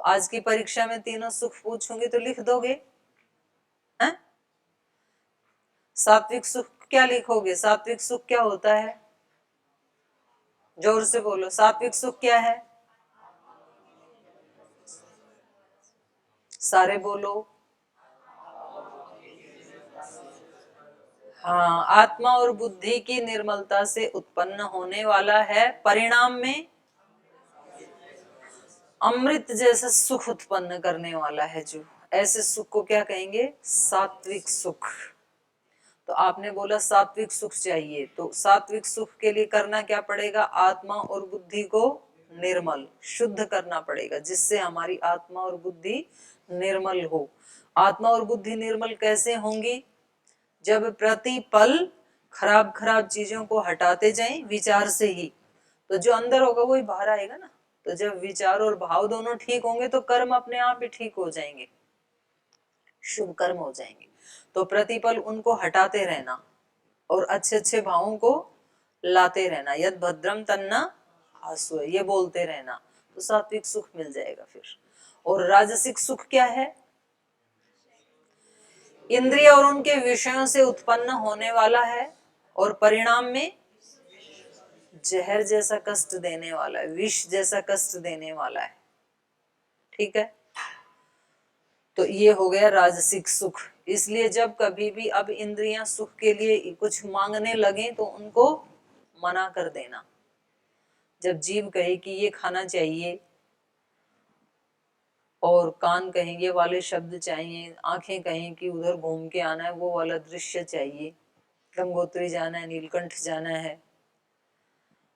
आज की परीक्षा में तीनों सुख पूछूंगी तो लिख दोगे? हैं? सात्विक सुख क्या लिखोगे? सात्विक सुख क्या होता है? जोर से बोलो, सात्विक सुख क्या है? सारे बोलो। हाँ, आत्मा और बुद्धि की निर्मलता से उत्पन्न होने वाला है, परिणाम में अमृत जैसा सुख उत्पन्न करने वाला है। जो ऐसे सुख को क्या कहेंगे? सात्विक सुख। तो आपने बोला सात्विक सुख चाहिए, तो सात्विक सुख के लिए करना क्या पड़ेगा? आत्मा और बुद्धि को निर्मल शुद्ध करना पड़ेगा, जिससे हमारी आत्मा और बुद्धि निर्मल हो। आत्मा और बुद्धि निर्मल कैसे होंगी? जब प्रतिपल खराब खराब चीजों को हटाते जाएं विचार से ही, तो जो अंदर होगा वही बाहर आएगा ना। तो जब विचार और भाव दोनों ठीक होंगे तो कर्म अपने आप ही ठीक हो जाएंगे, शुभ कर्म हो जाएंगे। तो प्रतिपल उनको हटाते रहना और अच्छे अच्छे भावों को लाते रहना। यद भद्रम तन्ना आसु, ये बोलते रहना, तो सात्विक सुख मिल जाएगा फिर। और राजसिक सुख क्या है? इंद्रिय और उनके विषयों से उत्पन्न होने वाला है और परिणाम में जहर जैसा कष्ट देने वाला है, विष जैसा कष्ट देने वाला है। ठीक है, तो ये हो गया राजसिक सुख। इसलिए जब कभी भी अब इंद्रियां सुख के लिए कुछ मांगने लगे तो उनको मना कर देना। जब जीभ कहे कि ये खाना चाहिए और कान कहेंगे वाले शब्द चाहिए, आंखें कहें कि उधर घूम के आना है, वो वाला दृश्य चाहिए, गंगोत्री जाना है, नीलकंठ जाना है,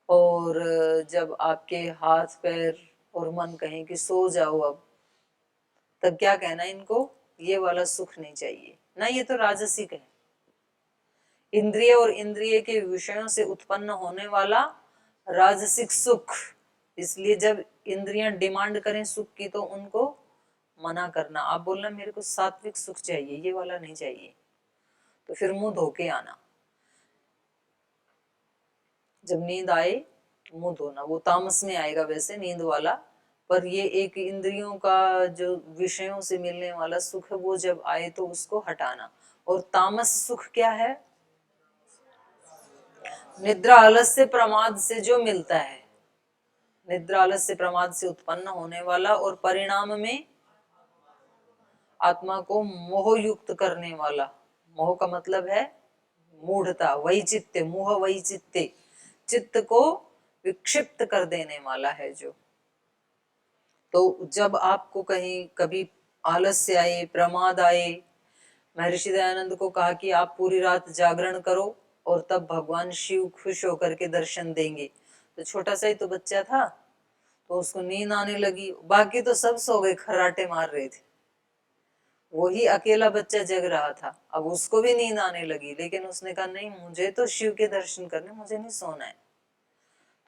और जब आपके हाथ पैर और मन कहें कि सो जाओ अब, तब क्या कहना? इनको ये वाला सुख नहीं चाहिए ना, ये तो राजसिक है। इंद्रिय और इंद्रिय के विषयों से उत्पन्न होने वाला राजसिक सुख। इसलिए जब इंद्रियां डिमांड करें सुख की तो उनको मना करना। आप बोलना मेरे को सात्विक सुख चाहिए, ये वाला नहीं चाहिए, तो फिर मुंह धो के आना। जब नींद आए तो मुंह धोना, वो तामस में आएगा वैसे नींद वाला, पर ये एक इंद्रियों का जो विषयों से मिलने वाला सुख है वो जब आए तो उसको हटाना। और तामस सुख क्या है? निद्रा आलस्य प्रमाद से जो मिलता है, निद्रा आलस्य प्रमाद से उत्पन्न होने वाला और परिणाम में आत्मा को मोह युक्त करने वाला। मोह का मतलब है मूढ़ता, वैचित्य, मोह वैचित्य, चित्त को विक्षिप्त कर देने वाला है जो। तो जब आपको कहीं कभी आलस्य आए, प्रमाद आए, महर्षि दयानंद को कहा कि आप पूरी रात जागरण करो और तब भगवान शिव खुश होकर के दर्शन देंगे। तो छोटा सा ही तो बच्चा था, तो उसको नींद आने लगी, बाकी तो सब सो गए, खर्राटे मार रहे थे, वही अकेला बच्चा जग रहा था। अब उसको भी नींद आने लगी, लेकिन उसने कहा नहीं, मुझे तो शिव के दर्शन करने, मुझे नहीं सोना है।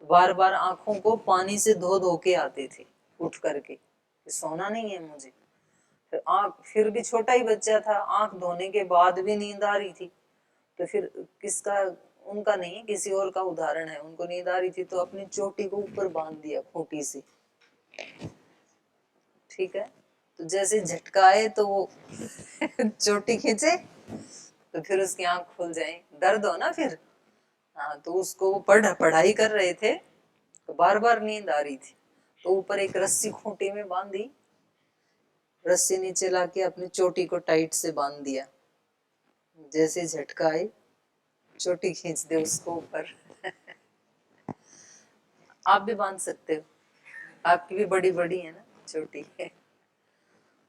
तो बार बार आंखों को पानी से धो धो के आते थे उठ करके, सोना नहीं है मुझे। फिर आंख, फिर भी छोटा ही बच्चा था, आंख धोने के बाद भी नींद आ रही थी। तो फिर किसका, उनका नहीं, किसी और का उदाहरण है, उनको नींद आ रही थी तो अपनी चोटी को ऊपर बांध दिया खूंटी से। ठीक है, तो जैसे झटका आए तो वो चोटी खींचे तो फिर उसकी आंख खुल जाए, दर्द हो ना फिर। हाँ, तो उसको वो पढ़ाई कर रहे थे तो बार बार नींद आ रही थी, तो ऊपर एक रस्सी खूंटी में बांधी, रस्सी नीचे लाके अपनी चोटी को टाइट से बांध दिया, जैसे झटका आए चोटी खींच दे उसको ऊपर। आप भी बांध सकते हो, आपकी भी बड़ी बड़ी है ना चोटी,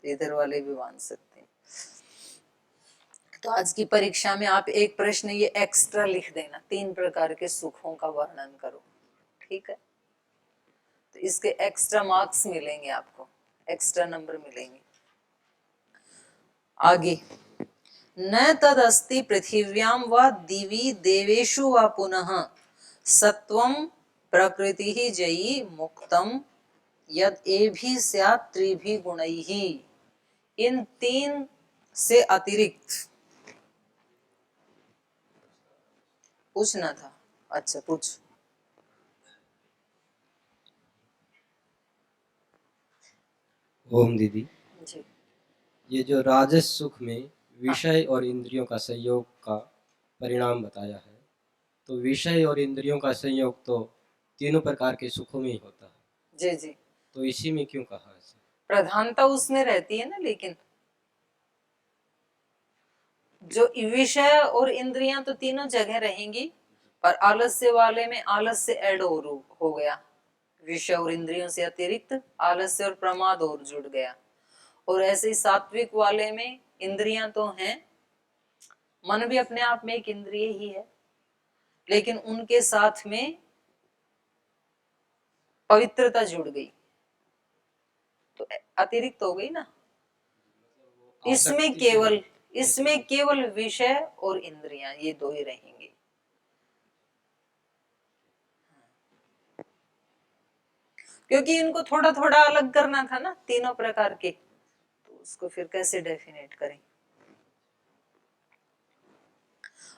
इधर वाले भी बांध सकते हैं। तो आज की परीक्षा में आप एक प्रश्न ये एक्स्ट्रा लिख देना, 3 प्रकार के सुखों का वर्णन करो। ठीक है, तो इसके एक्स्ट्रा मार्क्स मिलेंगे आपको, एक्स्ट्रा नंबर मिलेंगे। आगे, न तदस्ति पृथिव्यां व दिवि देवेषु व पुनः सत्वं प्रकृति ही जयी मुक्तम यद एभि स्यात् त्रिभि गुणैः। इन 3 से अतिरिक्त पूछना था। अच्छा पूछ। ओम दीदी, जी। ये जो राजस सुख में विषय और इंद्रियों का संयोग का परिणाम बताया है, तो विषय और इंद्रियों का संयोग तो तीनों प्रकार के सुखों में ही होता है, जी जी, तो इसी में क्यों कहा है ऐसे? प्रधानता उसमें रहती है ना, लेकिन जो विषय और इंद्रियां तो तीनों जगह रहेंगी, पर आलस्य वाले में आलस्य ऐड हो गया, विषय और इंद्रियों से अतिरिक्त आलस्य और प्रमाद और जुड़ गया। और ऐसे ही सात्विक वाले में इंद्रियां तो हैं, मन भी अपने आप में एक इंद्रिय ही है, लेकिन उनके साथ में पवित्रता जुड़ गई, तो अतिरिक्त हो गई ना। इसमें आसक्ति से केवल ऐसे इसमें केवल विषय और इंद्रियां, ये दो ही रहेंगे। क्योंकि इनको थोड़ा थोड़ा अलग करना था ना तीनों प्रकार के, तो उसको फिर कैसे डेफिनेट करें।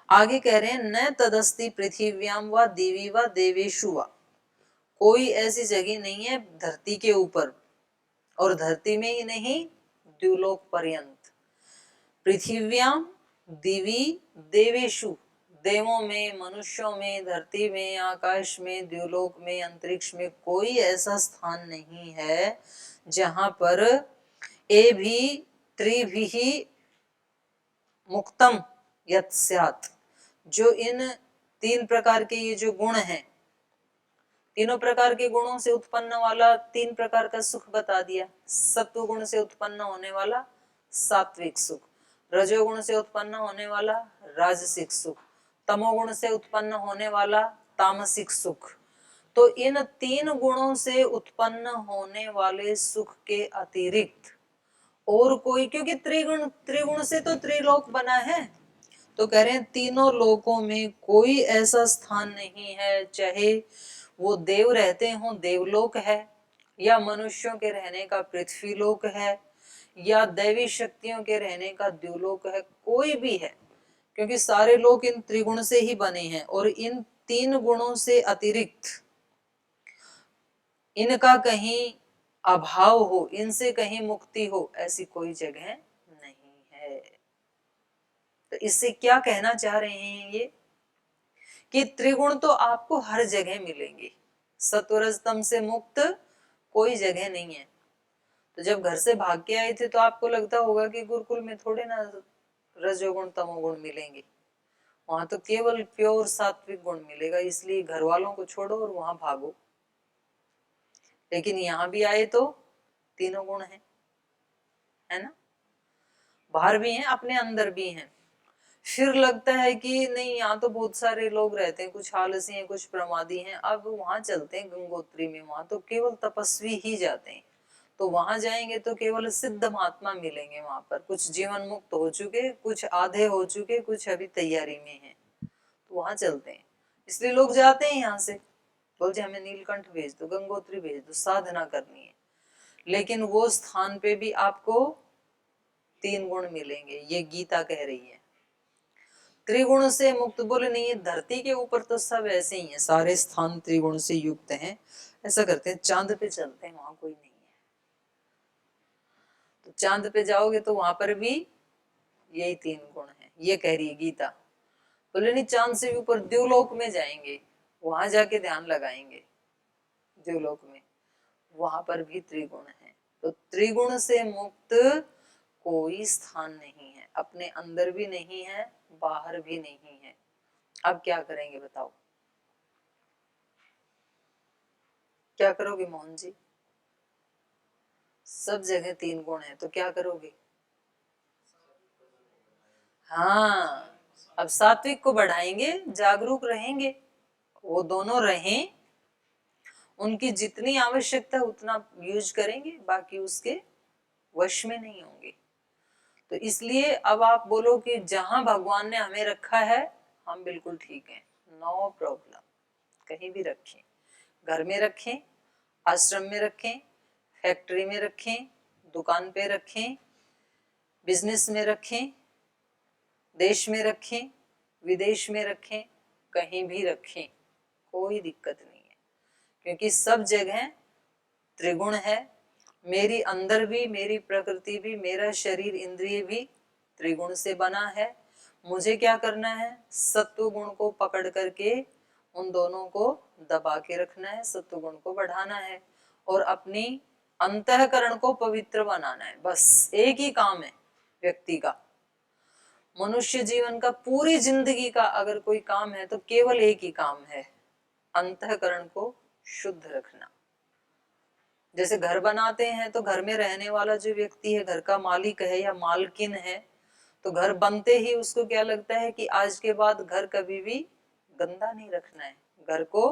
आगे कह रहे हैं, न तदस्ति पृथिव्याम व देवी व देवेशु व, कोई ऐसी जगह नहीं है धरती के ऊपर, और धरती में ही नहीं द्युलोक पर्यंत। पृथिव्याम, दिवी, देवेशु, देवों में, मनुष्यों में, धरती में, आकाश में, द्युलोक में, अंतरिक्ष में कोई ऐसा स्थान नहीं है जहां पर ए भी त्रिभी मुक्तम यत् स्यात्, जो इन तीन प्रकार के ये जो गुण हैं, तीनों प्रकार के गुणों से उत्पन्न वाला तीन प्रकार का सुख बता दिया। सत्व गुण से उत्पन्न होने वाला सात्विक सुख, रजोगुण से उत्पन्न होने वाला राजसिक सुख, तमोगुण से उत्पन्न होने वाला तामसिक सुख। तो इन तीन गुणों से उत्पन्न होने वाले सुख के अतिरिक्त और कोई, क्योंकि त्रिगुण त्रिगुण से तो त्रिलोक बना है, तो कह रहे हैं तीनों लोकों में कोई ऐसा स्थान नहीं है, चाहे वो देव रहते हो देवलोक है, या मनुष्यों के रहने का पृथ्वी लोक है, या दैवी शक्तियों के रहने का द्युलोक है, कोई भी है, क्योंकि सारे लोग इन त्रिगुण से ही बने हैं। और इन तीन गुणों से अतिरिक्त इनका कहीं अभाव हो, इनसे कहीं मुक्ति हो, ऐसी कोई जगह नहीं है। तो इससे क्या कहना चाह रहे हैं ये, कि त्रिगुण तो आपको हर जगह मिलेंगे, सत्वरजतम से मुक्त कोई जगह नहीं है। तो जब घर से भाग के आए थे तो आपको लगता होगा कि गुरुकुल में थोड़े ना रजोगुण तमोगुण मिलेंगे, वहां तो केवल प्योर सात्विक गुण मिलेगा, इसलिए घर वालों को छोड़ो और वहां भागो। लेकिन यहाँ भी आए तो तीनों गुण है ना, बाहर भी हैं अपने अंदर भी हैं। फिर लगता है कि नहीं, यहाँ तो बहुत सारे लोग रहते हैं, कुछ आलसी हैं, कुछ प्रमादी हैं, अब वहां चलते हैं गंगोत्री में, वहां तो केवल तपस्वी ही जाते हैं। तो वहां जाएंगे तो केवल सिद्ध महात्मा मिलेंगे, वहां पर कुछ जीवन मुक्त हो चुके, कुछ आधे हो चुके, कुछ अभी तैयारी में हैं, तो वहां चलते हैं। इसलिए लोग जाते हैं यहाँ से, बोलते हमें नीलकंठ भेज दो, गंगोत्री भेज दो, साधना करनी है। लेकिन वो स्थान पे भी आपको तीन गुण मिलेंगे, ये गीता कह रही है। त्रिगुण से मुक्त बोले नहीं है, धरती के ऊपर तो सब ऐसे ही हैं, सारे स्थान त्रिगुण से युक्त हैं। ऐसा करते हैं, चांद पे चलते हैं, वहां कोई नहीं है। तो चांद पे जाओगे तो वहां पर भी यही तीन गुण हैं, ये कह रही है गीता। बोले नहीं, चांद से भी ऊपर द्युलोक में जाएंगे, वहां जाके ध्यान लगाएंगे द्युलोक में, वहां पर भी त्रिगुण है। तो त्रिगुण से मुक्त कोई स्थान नहीं है, अपने अंदर भी नहीं है, बाहर भी नहीं है। अब क्या करेंगे बताओ, क्या करोगे मोहन जी? सब जगह तीन गुण है तो क्या करोगे? हाँ, अब सात्विक को बढ़ाएंगे, जागरूक रहेंगे, वो दोनों रहें, उनकी जितनी आवश्यकता उतना यूज करेंगे, बाकी उसके वश में नहीं होंगे। तो इसलिए अब आप बोलो कि जहां भगवान ने हमें रखा है हम बिल्कुल ठीक हैं, नो प्रॉब्लम, कहीं भी रखें, घर में रखें, आश्रम में रखें, फैक्ट्री में रखें, दुकान पे रखें, बिजनेस में रखें, देश में रखें, विदेश में रखें, कहीं भी रखें, कोई दिक्कत नहीं है, क्योंकि सब जगह त्रिगुण है। मेरी अंदर भी, मेरी प्रकृति भी, मेरा शरीर इंद्रिय भी त्रिगुण से बना है। मुझे क्या करना है, सत्व गुण को पकड़ करके उन दोनों को दबा के रखना है, सत्व गुण को बढ़ाना है और अपनी अंतःकरण को पवित्र बनाना है। बस एक ही काम है व्यक्ति का, मनुष्य जीवन का, पूरी जिंदगी का अगर कोई काम है तो केवल एक ही काम है, अंतःकरण को शुद्ध रखना। जैसे घर बनाते हैं तो घर में रहने वाला जो व्यक्ति है, घर का मालिक है या मालकिन है, तो घर बनते ही उसको क्या लगता है कि आज के बाद घर कभी भी गंदा नहीं रखना है, घर को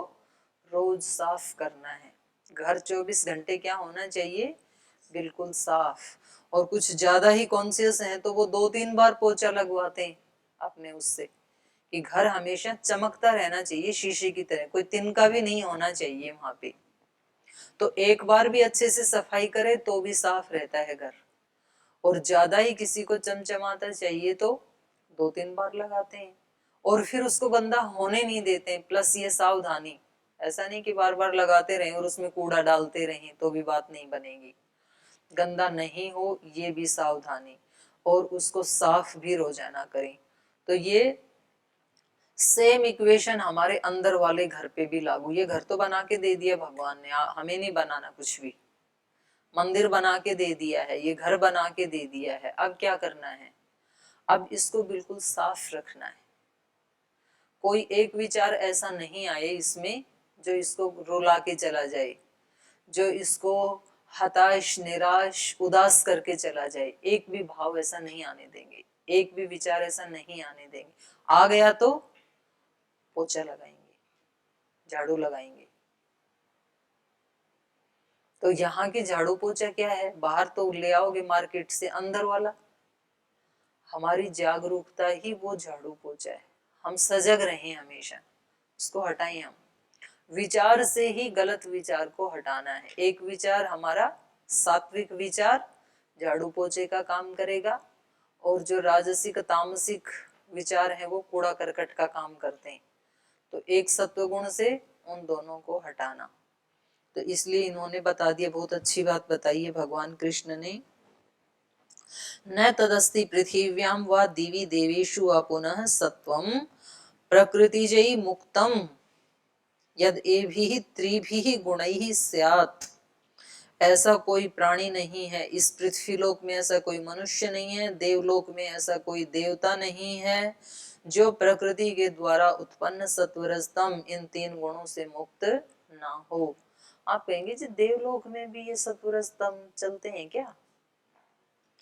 रोज साफ करना है। घर 24 घंटे क्या होना चाहिए, बिल्कुल साफ। और कुछ ज्यादा ही कॉन्शियस हैं तो वो 2-3 बार पोछा लगवाते हैं अपने उससे, कि घर हमेशा चमकता रहना चाहिए शीशे की तरह, कोई तिनका भी नहीं होना चाहिए वहां पे। तो एक बार भी अच्छे से सफाई करे तो भी साफ रहता है घर। और ज्यादा ही किसी को चमचमाता चाहिए तो 2-3 बार लगाते हैं और फिर उसको गंदा होने नहीं देते हैं। प्लस ये सावधानी, ऐसा नहीं कि बार बार लगाते रहें और उसमें कूड़ा डालते रहें तो भी बात नहीं बनेगी, गंदा नहीं हो ये भी सावधानी, और उसको साफ भी रोजाना करें। तो ये सेम इक्वेशन हमारे अंदर वाले घर पे भी लागू। ये घर तो बना के दे दिया भगवान ने, हमें नहीं बनाना कुछ भी, मंदिर बना के दे दिया है, ये घर बना के दे दिया है। अब क्या करना है, अब इसको बिल्कुल साफ रखना है। कोई एक विचार ऐसा नहीं आए इसमें जो इसको रुला के चला जाए, जो इसको हताश, निराश, उदास करके चला जाए। एक भी भाव ऐसा नहीं आने देंगे, एक भी विचार ऐसा नहीं आने देंगे। आ गया तो पोछा लगाएंगे, झाड़ू लगाएंगे। तो यहाँ की झाड़ू पोछा क्या है, बाहर तो ले आओगे मार्केट से, अंदर वाला हमारी जागरूकता ही वो झाड़ू पोछा है। हम सजग रहें हमेशा, उसको हटाएं। हम विचार से ही गलत विचार को हटाना है। एक विचार हमारा सात्विक विचार झाड़ू पोछे का काम करेगा, और जो राजसिक तामसिक विचार है वो कूड़ा करकट का काम करते हैं। तो एक सत्व गुण से उन दोनों को हटाना। तो इसलिए इन्होंने बता दिया, बहुत अच्छी बात बताई है भगवान कृष्ण ने। न तदस्ति पृथिव्याम व दिवि देवेषु अपुनः सत्वं प्रकृतिजयी मुक्तम यद एभिः त्रिभिः गुणैः स्यात्। ऐसा कोई प्राणी नहीं है इस पृथ्वीलोक में, ऐसा कोई मनुष्य नहीं है, देवलोक में ऐसा कोई देवता नहीं है जो प्रकृति के द्वारा उत्पन्न सत्वरजतम इन 3 गुणों से मुक्त ना हो। आप कहेंगे जी देवलोक में भी ये सत्वरजतम चलते हैं क्या,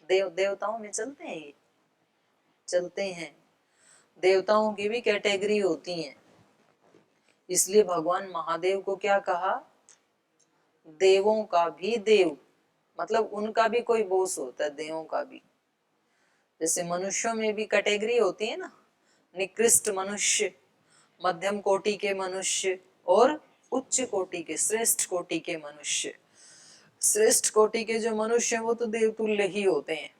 देवताओं में चलते हैं? ये चलते हैं, देवताओं की भी कैटेगरी होती है। इसलिए भगवान महादेव को क्या कहा, देवों का भी देव, मतलब उनका भी कोई बॉस होता है, देवों का भी। जैसे मनुष्यों में भी कैटेगरी होती है ना, निकृष्ट मनुष्य, मध्यम कोटि के मनुष्य और उच्च कोटि के, श्रेष्ठ कोटि के मनुष्य। श्रेष्ठ कोटि के जो मनुष्य हैं वो तो देवतुल्य ही होते हैं।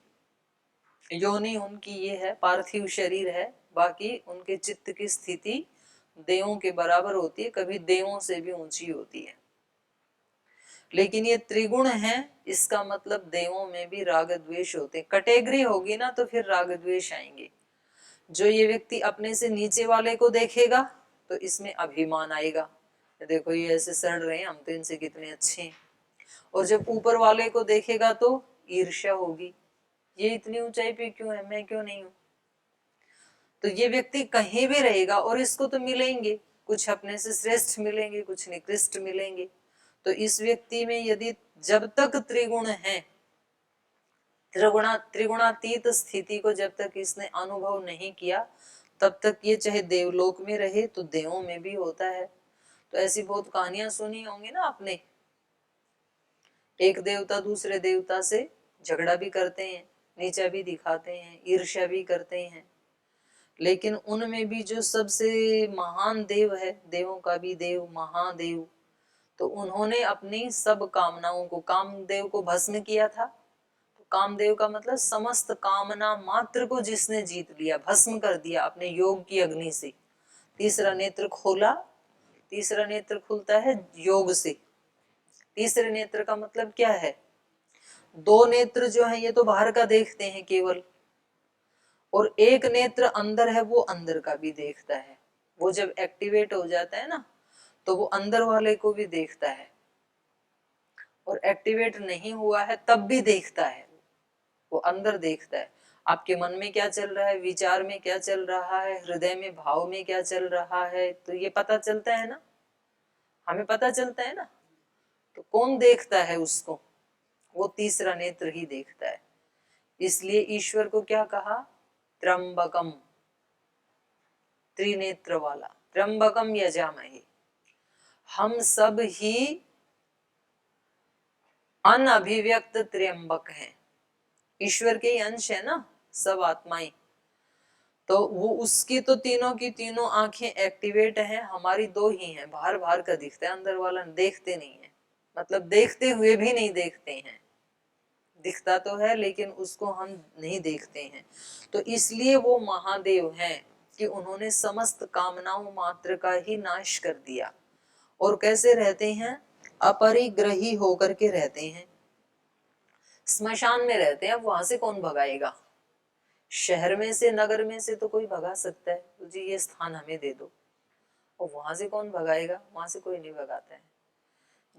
योनि उनकी ये है, पार्थिव शरीर है, बाकी उनके चित्त की स्थिति देवों के बराबर होती है, कभी देवों से भी ऊंची होती है। लेकिन ये त्रिगुण है, इसका मतलब देवों में भी राग द्वेष होते हैं। कैटेगरी होगी ना तो फिर राग द्वेष आएंगे। जो ये व्यक्ति अपने से नीचे वाले को देखेगा तो इसमें अभिमान आएगा, देखो ये ऐसे सड़ रहे हैं, हम तो इनसे कितने अच्छे हैं। और जब ऊपर वाले को देखेगा तो ईर्ष्या होगी, ये इतनी ऊंचाई पे क्यों है, मैं क्यों नहीं हूं। तो ये व्यक्ति कहीं भी रहेगा और इसको तो मिलेंगे, कुछ अपने से श्रेष्ठ मिलेंगे, कुछ निकृष्ट मिलेंगे। तो इस व्यक्ति में यदि जब तक त्रिगुण है, त्रिगुणातीत स्थिति को जब तक इसने अनुभव नहीं किया, तब तक ये चाहे देवलोक में रहे तो देवों में भी होता है। तो ऐसी बहुत कहानियां सुनी होंगी ना आपने, एक देवता दूसरे देवता से झगड़ा भी करते हैं, नीचा भी दिखाते हैं, ईर्ष्या भी करते हैं। लेकिन उनमें भी जो सबसे महान देव है, देवों का भी देव, महादेव, तो उन्होंने अपनी सब कामनाओं को, कामदेव को भस्म किया था। तो कामदेव का मतलब समस्त कामना मात्र को जिसने जीत लिया, भस्म कर दिया अपने योग की अग्नि से। तीसरा नेत्र खोला, तीसरा नेत्र खुलता है योग से। तीसरे नेत्र का मतलब क्या है, दो नेत्र जो है ये तो बाहर का देखते हैं केवल, और एक नेत्र अंदर है वो अंदर का भी देखता है। वो जब एक्टिवेट हो जाता है ना तो वो अंदर वाले को भी देखता है, और एक्टिवेट नहीं हुआ है तब भी देखता है, वो अंदर देखता है। आपके मन में क्या चल रहा है, विचार में क्या चल रहा है, हृदय में भाव में क्या चल रहा है, तो ये पता चलता है ना, हमें पता चलता है ना। तो कौन देखता है उसको, वो तीसरा नेत्र ही देखता है। इसलिए ईश्वर को क्या कहा, त्र्यंबकम, त्रिनेत्र वाला, त्र्यंबकम यजामहे। हम सब ही अनअभिव्यक्त त्र्यंबक हैं, ईश्वर के ही अंश है ना सब आत्माएं, तो वो उसकी तो तीनों की तीनों आंखें एक्टिवेट हैं, हमारी दो ही हैं, बाहर बाहर का दिखता है, अंदर वाला देखते नहीं है, मतलब देखते हुए भी नहीं देखते हैं, दिखता तो है लेकिन उसको हम नहीं देखते हैं। तो इसलिए वो महादेव हैं कि उन्होंने समस्त कामनाओं मात्र का ही नाश कर दिया। और कैसे रहते हैं, अपरिग्रही होकर के रहते हैं, स्मशान में रहते हैं। वहां से कौन भगाएगा, शहर में से नगर में से तो कोई भगा सकता है, तो जी ये स्थान हमें दे दो, और वहां से कौन भगाएगा, वहां से कोई नहीं भगाता है।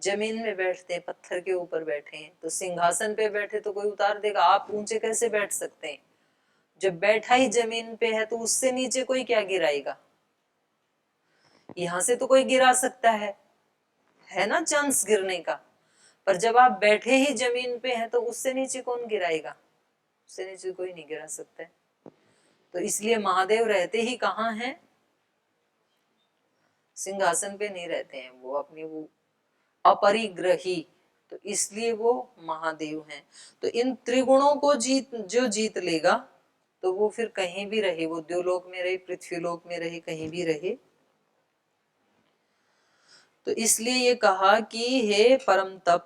जमीन में बैठते हैं, पत्थर के ऊपर बैठे हैं, तो सिंहासन पे बैठे तो कोई उतार देगा, आप ऊंचे कैसे बैठ सकते हैं, जब बैठा ही जमीन पे है तो उससे नीचे कोई क्या गिराएगा, यहां से तो कोई गिरा सकता है ना चांस गिरने का, पर जब आप बैठे ही जमीन पे हैं तो उससे नीचे कौन गिराएगा, उससे नीचे कोई नहीं गिरा सकता है। तो इसलिए महादेव रहते ही कहाँ हैं, सिंहासन पे नहीं रहते हैं, वो अपनी वो अपरिग्रही, तो इसलिए वो महादेव हैं। तो इन त्रिगुणों को जो जीत लेगा तो वो फिर कहीं भी रहे, वो द्युलोक में रहे, पृथ्वीलोक में रहे, कहीं भी रहे। तो इसलिए ये कहा कि हे परम तप,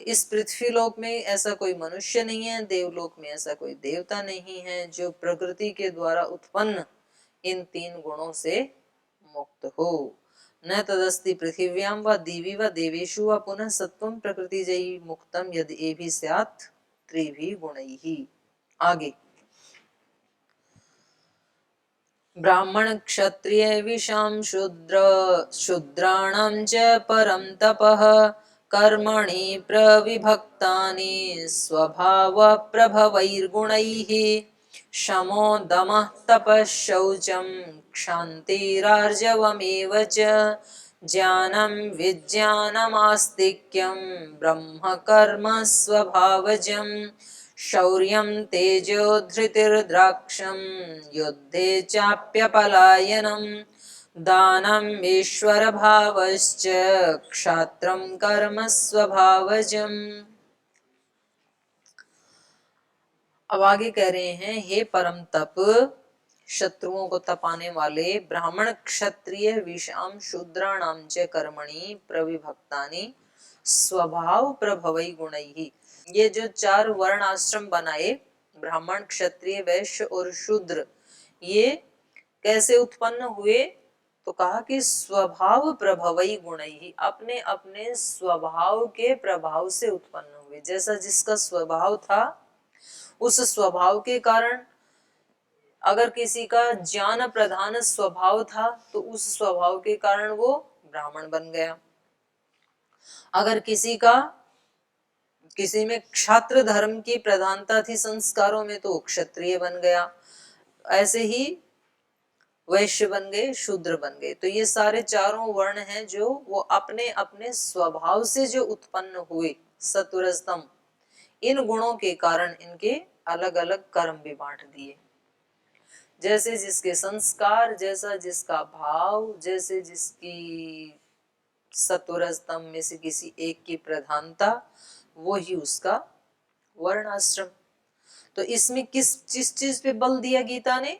इस पृथ्वीलोक में ऐसा कोई मनुष्य नहीं है, देवलोक में ऐसा कोई देवता नहीं है जो प्रकृति के द्वारा उत्पन्न इन तीन गुणों से मुक्त हो। न तदस्ति पृथिव्याम व दिवि व देवेषु व पुनः सत्वं प्रकृतिजयी मुक्तम यदि एभि स्यात् त्रिभिः गुणैः। आगे ब्राह्मण क्षत्रिय विषाम शूद्राणां च परं तपः कर्मणि प्रविभक्तानि स्वभाव प्रभवैर्गुणैः शमो दमः तपः शौचं क्षान्तिरार्जवमेव च ज्ञानं विज्ञानमास्तिक्यं ब्रह्म कर्म स्वभावजम् शौर्यं तेजो धृतिर्द्राक्षं युद्धे चाप्यपलायनं दानम् ईश्वरभावश्च क्षात्रं कर्म स्वभावजम्। अब आगे कह रहे हैं, हे परम तप, शत्रुओं को तपाने वाले, ब्राह्मण क्षत्रिय विषाम शूद्राणाम च कर्मणि प्रविभक्तानि स्वभाव प्रभवै गुणैः। ये जो चार वर्ण आश्रम बनाए, ब्राह्मण क्षत्रिय वैश्य और शूद्र, ये कैसे उत्पन्न हुए, तो कहा कि स्वभाव प्रभवै गुणैः, अपने अपने स्वभाव के प्रभाव से उत्पन्न हुए। जैसा जिसका स्वभाव था उस स्वभाव के कारण, अगर किसी का ज्ञान प्रधान स्वभाव था तो उस स्वभाव के कारण वो ब्राह्मण बन गया, अगर किसी में क्षात्र धर्म की प्रधानता थी संस्कारों में तो क्षत्रिय बन गया, ऐसे ही वैश्य बन गए, शूद्र बन गए। तो ये सारे चारों वर्ण हैं जो वो अपने अपने स्वभाव से जो उत्पन्न हुए, सत्वरजतम, इन गुणों के कारण इनके अलग अलग कर्म भी बांट दिए। जैसे जिसके संस्कार, जैसा जिसका भाव, जैसे जिसकी सत्वरजतम में से किसी एक की प्रधानता, वो ही उसका वर्ण आश्रम। तो इसमें किस चीज पे बल दिया गीता ने,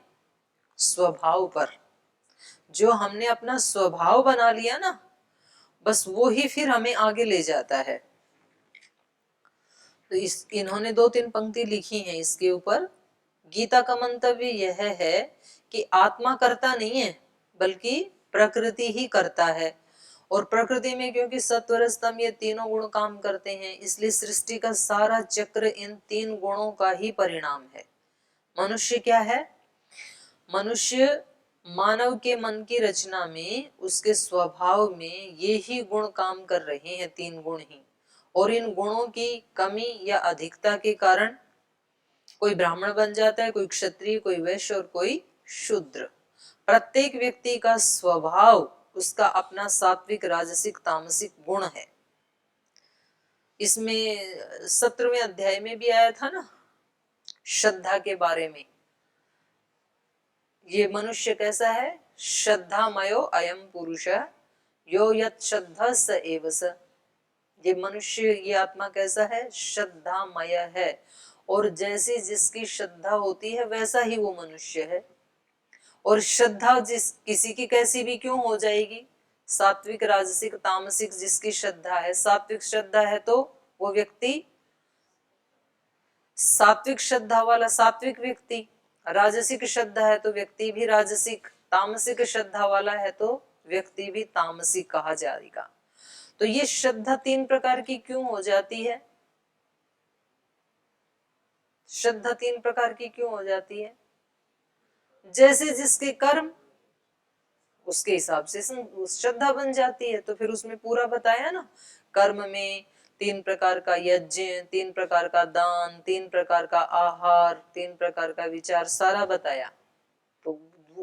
स्वभाव पर। जो हमने अपना स्वभाव बना लिया ना, बस वो ही फिर हमें आगे ले जाता है। तो इन्होंने 2-3 पंक्ति लिखी हैं इसके ऊपर। गीता का मंतव्य यह है कि आत्मा करता नहीं है बल्कि प्रकृति ही करता है, और प्रकृति में क्योंकि सत्व रज तम ये तीनों गुण काम करते हैं, इसलिए सृष्टि का सारा चक्र इन तीन गुणों का ही परिणाम है। मनुष्य क्या है? मनुष्य मानव के मन की रचना में, उसके स्वभाव में ये ही गुण काम कर रहे हैं, तीन गुण ही। और इन गुणों की कमी या अधिकता के कारण कोई ब्राह्मण बन जाता है, कोई क्षत्रिय, कोई वैश्य और कोई शूद्र। प्रत्येक व्यक्ति का स्वभाव उसका अपना सात्विक, राजसिक, तामसिक गुण है। इसमें 17वें अध्याय में भी आया था ना, श्रद्धा के बारे में। ये मनुष्य कैसा है? श्रद्धामयो अयम पुरुष यो यत् श्रद्धा स एव स। ये मनुष्य, ये आत्मा कैसा है? श्रद्धामय है। और जैसी जिसकी श्रद्धा होती है वैसा ही वो मनुष्य है। और श्रद्धा जिस किसी की कैसी भी क्यों हो जाएगी? सात्विक, राजसिक, तामसिक जिसकी श्रद्धा है, सात्विक श्रद्धा है तो वो व्यक्ति सात्विक श्रद्धा वाला सात्विक व्यक्ति, राजसिक श्रद्धा है तो व्यक्ति भी राजसिक, तामसिक श्रद्धा वाला है तो व्यक्ति भी तामसिक कहा जाएगा। तो ये श्रद्धा तीन प्रकार की क्यों हो जाती है? श्रद्धा तीन प्रकार की क्यों हो जाती है? जैसे जिसके कर्म उसके हिसाब से श्रद्धा बन जाती है। तो फिर उसमें पूरा बताया ना, कर्म में तीन प्रकार का यज्ञ, तीन प्रकार का दान, तीन प्रकार का आहार, तीन प्रकार का विचार, सारा बताया। तो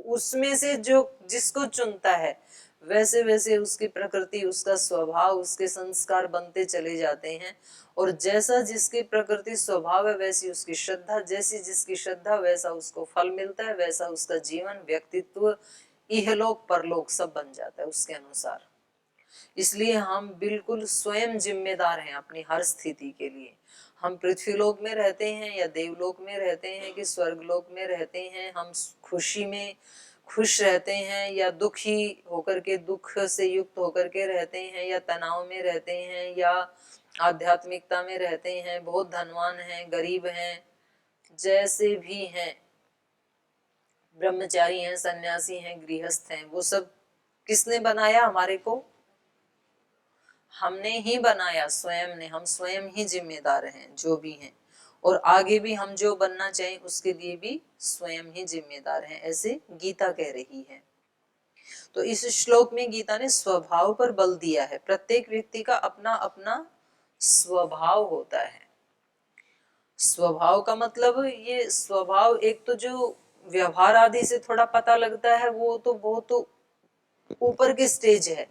उसमें से जो जिसको चुनता है वैसे वैसे उसकी प्रकृति, उसका स्वभाव, उसके संस्कार बनते चले जाते हैं। और जैसा जिसकी प्रकृति स्वभाव है वैसी उसकी श्रद्धा, जैसी जिसकी श्रद्धा वैसा उसको फल मिलता है, वैसा उसका जीवन, व्यक्तित्व, इहलोक परलोक सब बन जाता है उसके अनुसार। इसलिए हम बिल्कुल स्वयं जिम्मेदार हैं अपनी हर स्थिति के लिए। हम पृथ्वीलोक में रहते हैं या देवलोक में रहते हैं कि स्वर्गलोक में रहते हैं, हम खुशी में खुश रहते हैं या दुखी होकर के, दुख से युक्त होकर के रहते हैं, या तनाव में रहते हैं, या आध्यात्मिकता में रहते हैं, बहुत धनवान हैं, गरीब हैं, जैसे भी हैं, ब्रह्मचारी हैं, सन्यासी हैं, गृहस्थ हैं, वो सब किसने बनाया? हमारे को हमने ही बनाया, स्वयं ने। हम स्वयं ही जिम्मेदार हैं जो भी हैं, और आगे भी हम जो बनना चाहें उसके लिए भी स्वयं ही जिम्मेदार हैं, ऐसे गीता कह रही है। तो इस श्लोक में गीता ने स्वभाव पर बल दिया है। प्रत्येक व्यक्ति का अपना अपना स्वभाव होता है। स्वभाव का मतलब, ये स्वभाव एक तो जो व्यवहार आदि से थोड़ा पता लगता है वो तो बहुत ऊपर की स्टेज है।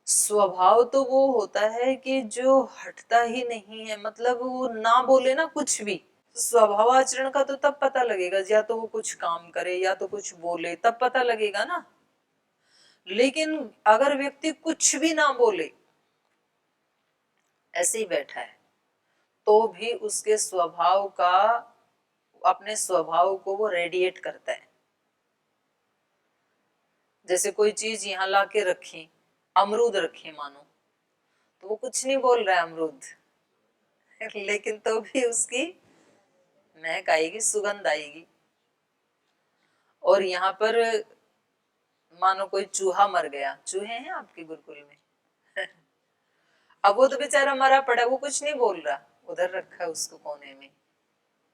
स्वभाव तो वो होता है कि जो हटता ही नहीं है, मतलब वो ना बोले ना कुछ भी। स्वभाव आचरण का तो तब पता लगेगा या तो वो कुछ काम करे या तो कुछ बोले, तब पता लगेगा ना। लेकिन अगर व्यक्ति कुछ भी ना बोले, ऐसे ही बैठा है, तो भी उसके स्वभाव का, अपने स्वभाव को वो रेडिएट करता है। जैसे कोई चीज यहाँ ला के रखी, अमरूद रखे मानो, तो वो कुछ नहीं बोल रहा है अमरूद, लेकिन तो भी उसकी महक आएगी, सुगंध आएगी। और यहाँ पर मानो कोई चूहा मर गया, चूहे हैं आपके गुरुकुल में अब वो तो बेचारा मरा पड़ा, वो कुछ नहीं बोल रहा, उधर रखा है उसको कोने में,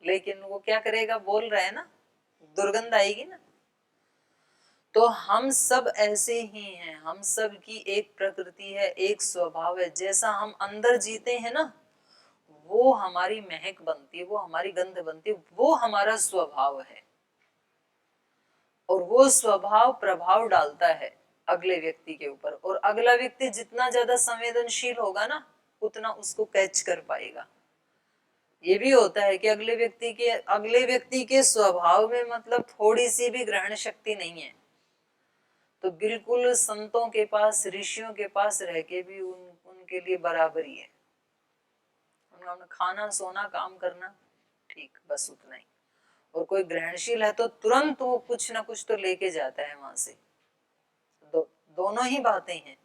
लेकिन वो क्या करेगा? बोल रहा है ना, दुर्गंध आएगी ना। तो हम सब ऐसे ही हैं, हम सब की एक प्रकृति है, एक स्वभाव है। जैसा हम अंदर जीते हैं ना, वो हमारी महक बनती है, वो हमारी गंध बनती है, वो हमारा स्वभाव है। और वो स्वभाव प्रभाव डालता है अगले व्यक्ति के ऊपर, और अगला व्यक्ति जितना ज्यादा संवेदनशील होगा ना, उतना उसको कैच कर पाएगा। ये भी होता है कि अगले व्यक्ति के स्वभाव में मतलब थोड़ी सी भी ग्रहण शक्ति नहीं है, तो बिल्कुल संतों के पास, ऋषियों के पास रह के भी उनके लिए बराबरी है। उन्होंने खाना, सोना, काम करना, ठीक, बस उतना ही। और कोई ग्रहणशील है तो तुरंत वो कुछ ना कुछ तो लेके जाता है वहां से। दोनों ही बातें हैं।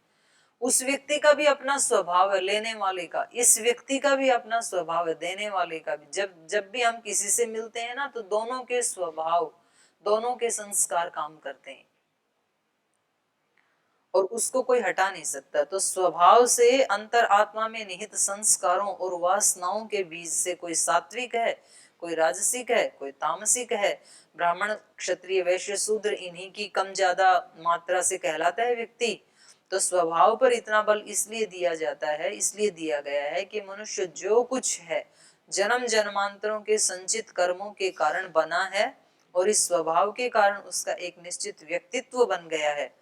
उस व्यक्ति का भी अपना स्वभाव है, लेने वाले का, इस व्यक्ति का भी अपना स्वभाव है, देने वाले का भी। जब भी हम किसी से मिलते हैं ना, तो दोनों के स्वभाव, दोनों के संस्कार काम करते हैं। और उसको कोई हटा नहीं सकता। तो स्वभाव से अंतर आत्मा में निहित संस्कारों और वासनाओं के बीज से कोई सात्विक है, कोई राजसिक है, कोई तामसिक है। ब्राह्मण, क्षत्रिय, वैश्य, शूद्र इन्हीं की कम ज्यादा मात्रा से कहलाता है व्यक्ति। तो स्वभाव पर इतना बल इसलिए दिया जाता है, इसलिए दिया गया है कि मनुष्य जो कुछ है जन्म जन्मांतरों के संचित कर्मों के कारण बना है और इस स्वभाव के कारण उसका एक निश्चित व्यक्तित्व बन गया है।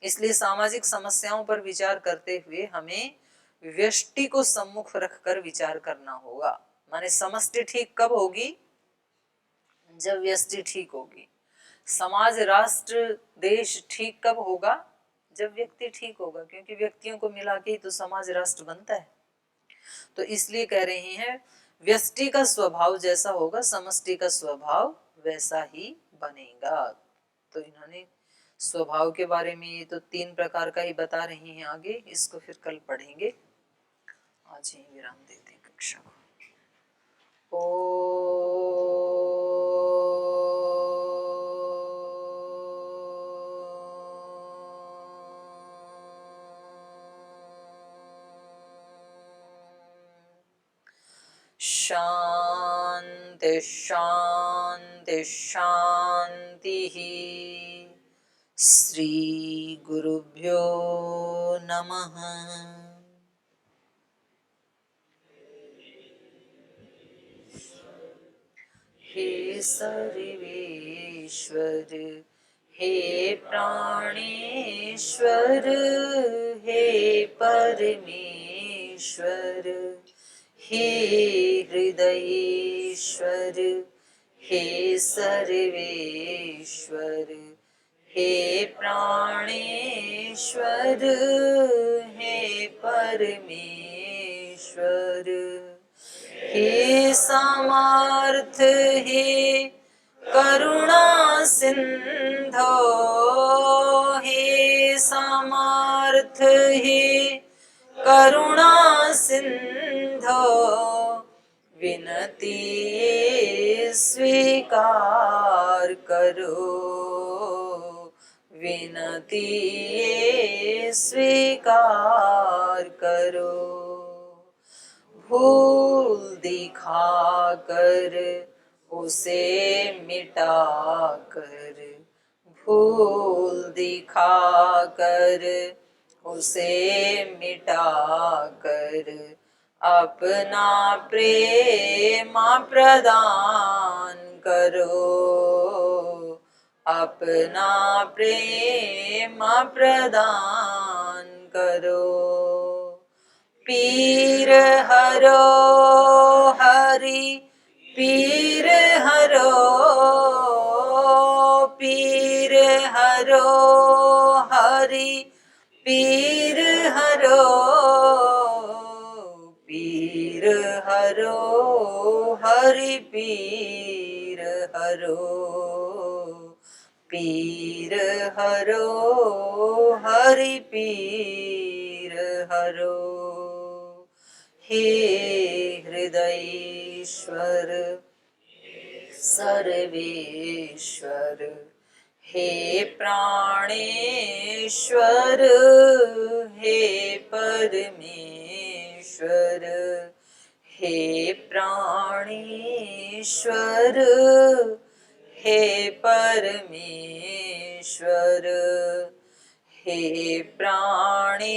इसलिए सामाजिक समस्याओं पर विचार करते हुए हमें व्यष्टि को सम्मुख रखकर विचार करना होगा। माने समष्टि ठीक कब होगी? जब व्यष्टि ठीक होगी। समाज, राष्ट्र, देश ठीक कब होगा? जब व्यक्ति ठीक होगा, क्योंकि व्यक्तियों को मिला के ही तो समाज राष्ट्र बनता है। तो इसलिए कह रहे हैं व्यष्टि का स्वभाव जैसा होगा समष्टि का स्वभाव वैसा ही बनेगा। तो इन्होंने स्वभाव के बारे में ये तो 3 प्रकार का ही बता रही हैं, आगे इसको फिर कल पढ़ेंगे। आज ही विराम देते हैं कक्षा को। शांति शांति शांति। श्री गुरुभ्यो नमः। हे सर्वेश्वर, हे प्राणेश्वर, हे परमेश्वर, हे हृदयेश्वर, हे सर्वेश्वर, हे प्राणेश्वर, हे परमेश्वर, हे समर्थ, हे करुणा सिंधो, हे समर्थ, हे करुणा सिंधो, विनती स्वीकार करो, विनती स्वीकार करो। भूल दिखाकर उसे मिटाकर, भूल दिखाकर उसे मिटाकर, अपना प्रेम प्रदान करो, अपना प्रेम प्रदान करो। पीर हरो हरि, पीर हरो, पीर हरो हरि, पीर हरो, पीर हरो हरि, पीर हरो, पीर हरो हरि, पीर हरो। हे हृदयेश्वर, सर्वेश्वर, हे प्राणेश्वर, हे परमेश्वर, हे प्राणेश्वर, हे परमेश्वर, हे प्राणेश्वर,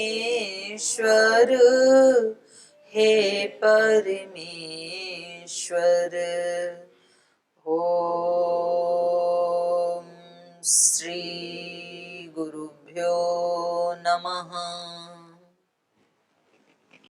हे परमेश्वर। ओम श्री गुरुभ्यो नमः।